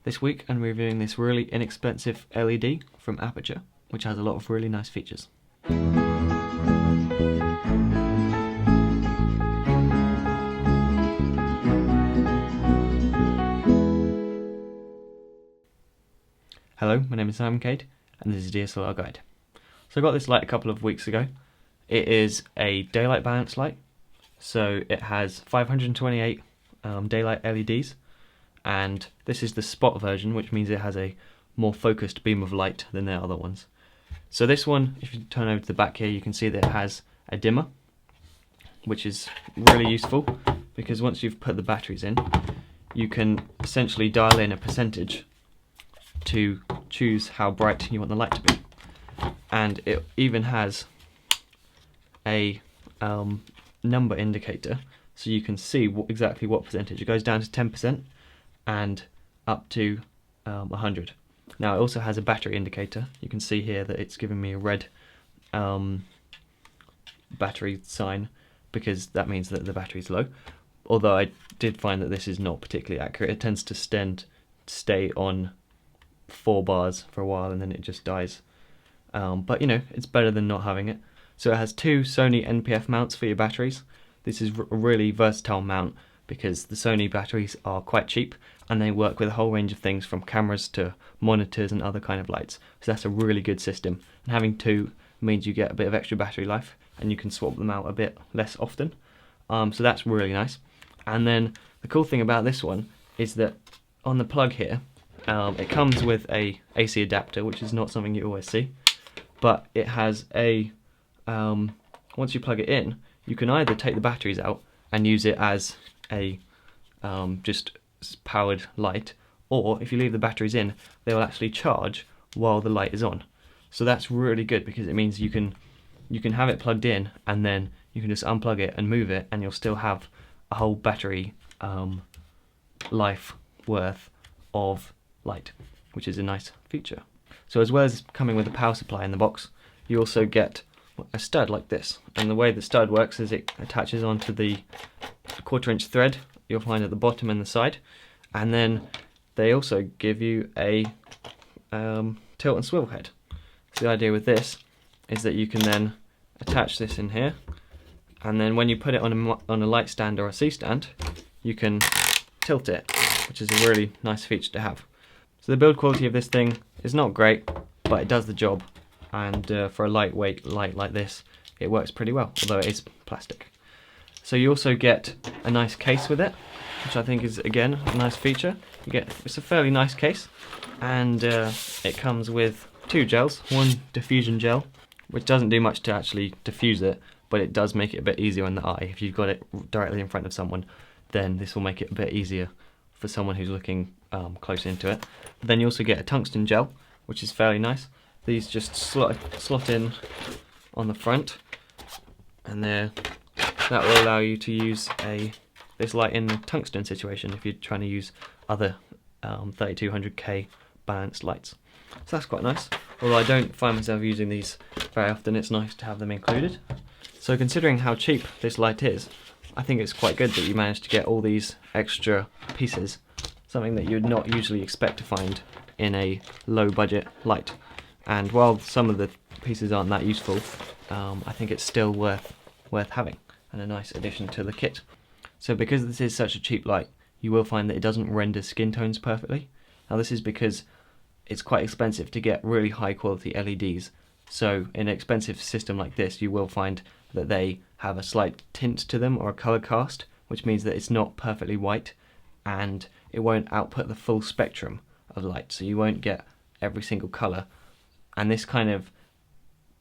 This week I'm reviewing this really inexpensive LED from Aputure, which has a lot of really nice features. Hello, my name is Cade, and this is DSLRguide. So I got this light a couple of weeks ago. It is a daylight balance light, so it has 528 daylight LEDs, and this is the spot version, which means it has a more focused beam of light than the other ones. So this one, if you turn over to the back here, you can see that it has a dimmer, which is really useful because once you've put the batteries in, you can essentially dial in a percentage to choose how bright you want the light to be. And it even has a number indicator, so you can see exactly what percentage. It goes down to 10% and up to 100. Now it also has a battery indicator. You can see here that it's giving me a red battery sign because that means that the battery's low. Although I did find that this is not particularly accurate. It tends to stay on 4 bars for a while and then it just dies. But you know, it's better than not having it. So it has 2 Sony NPF mounts for your batteries. This is a really versatile mount because the Sony batteries are quite cheap and they work with a whole range of things from cameras to monitors and other kind of lights. So that's a really good system. And having 2 means you get a bit of extra battery life and you can swap them out a bit less often. So that's really nice. And then the cool thing about this one is that on the plug here, it comes with a AC adapter, which is not something you always see, but it has a, once you plug it in, you can either take the batteries out and use it as a just powered light, or if you leave the batteries in, they will actually charge while the light is on. So that's really good because it means you can have it plugged in and then you can just unplug it and move it and you'll still have a whole battery life worth of light, which is a nice feature. So as well as coming with a power supply in the box, you also get a stud like this, and the way the stud works is it attaches onto the 1/4" thread you'll find at the bottom and the side, and then they also give you a tilt and swivel head. So the idea with this is that you can then attach this in here, and then when you put it on a light stand or a C-stand, you can tilt it, which is a really nice feature to have. So the build quality of this thing is not great, but it does the job, and for a lightweight light like this, it works pretty well, although it is plastic. So you also get a nice case with it, which I think is, again, a nice feature. It's a fairly nice case, and it comes with 2 gels, one diffusion gel, which doesn't do much to actually diffuse it, but it does make it a bit easier on the eye. If you've got it directly in front of someone, then this will make it a bit easier for someone who's looking close into it. But then you also get a tungsten gel, which is fairly nice. These just slot in on the front, and that will allow you to use this light in a tungsten situation if you're trying to use other 3200K balanced lights. So that's quite nice. Although I don't find myself using these very often, it's nice to have them included. So considering how cheap this light is, I think it's quite good that you managed to get all these extra pieces, something that you would not usually expect to find in a low budget light. And while some of the pieces aren't that useful, I think it's still worth having and a nice addition to the kit. So because this is such a cheap light, you will find that it doesn't render skin tones perfectly. Now this is because it's quite expensive to get really high quality LEDs. So in an expensive system like this, you will find that they have a slight tint to them or a color cast, which means that it's not perfectly white and it won't output the full spectrum of light. So you won't get every single color. And this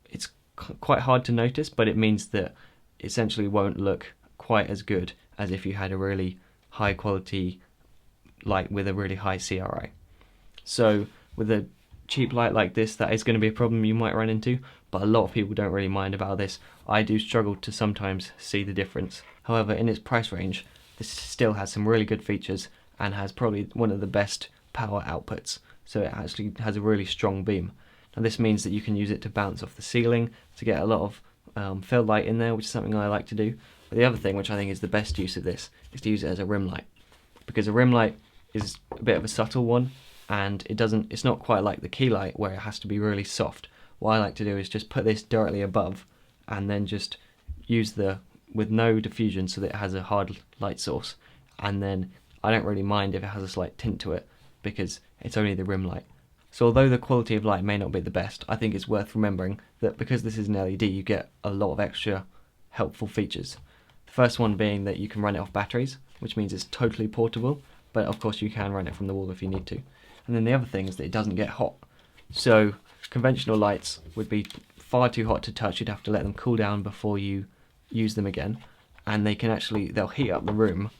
it's quite hard to notice, but it means that it essentially won't look quite as good as if you had a really high quality light with a really high CRI. So with a cheap light like this, that is going to be a problem you might run into, but a lot of people don't really mind about this. I do struggle to sometimes see the difference. However, in its price range, this still has some really good features and has probably one of the best power outputs. So it actually has a really strong beam. Now this means that you can use it to bounce off the ceiling to get a lot of fill light in there, which is something I like to do. But the other thing, which I think is the best use of this, is to use it as a rim light, because a rim light is a bit of a subtle one, and it's not quite like the key light where it has to be really soft. What I like to do is just put this directly above and then just use with no diffusion so that it has a hard light source, and then I don't really mind if it has a slight tint to it because it's only the rim light. So although the quality of light may not be the best, I think it's worth remembering that because this is an LED, you get a lot of extra helpful features. The first one being that you can run it off batteries, which means it's totally portable, but of course you can run it from the wall if you need to. And then the other thing is that it doesn't get hot. So conventional lights would be far too hot to touch. You'd have to let them cool down before you use them again, and they'll heat up the room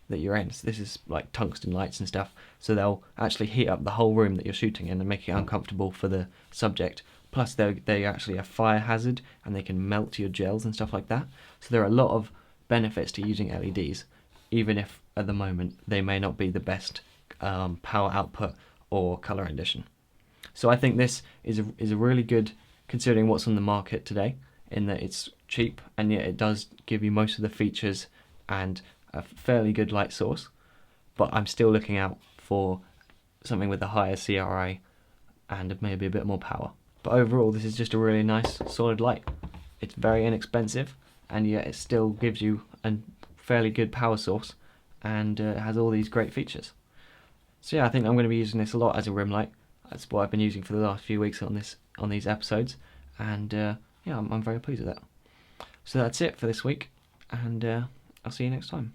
that you're in. So this is like tungsten lights and stuff, so they'll actually heat up the whole room that you're shooting in and make it uncomfortable for the subject. Plus they're actually a fire hazard and they can melt your gels and stuff like that. So there are a lot of benefits to using LEDs, even if at the moment they may not be the best power output or color rendition. So I think this is a really good, considering what's on the market today, in that it's cheap and yet it does give you most of the features and a fairly good light source. But I'm still looking out for something with a higher CRI and maybe a bit more power. But overall, this is just a really nice solid light. It's very inexpensive and yet it still gives you a fairly good power source, and it has all these great features. So yeah, I think I'm going to be using this a lot as a rim light. That's what I've been using for the last few weeks on these episodes, and yeah, I'm very pleased with that. So that's it for this week, and I'll see you next time.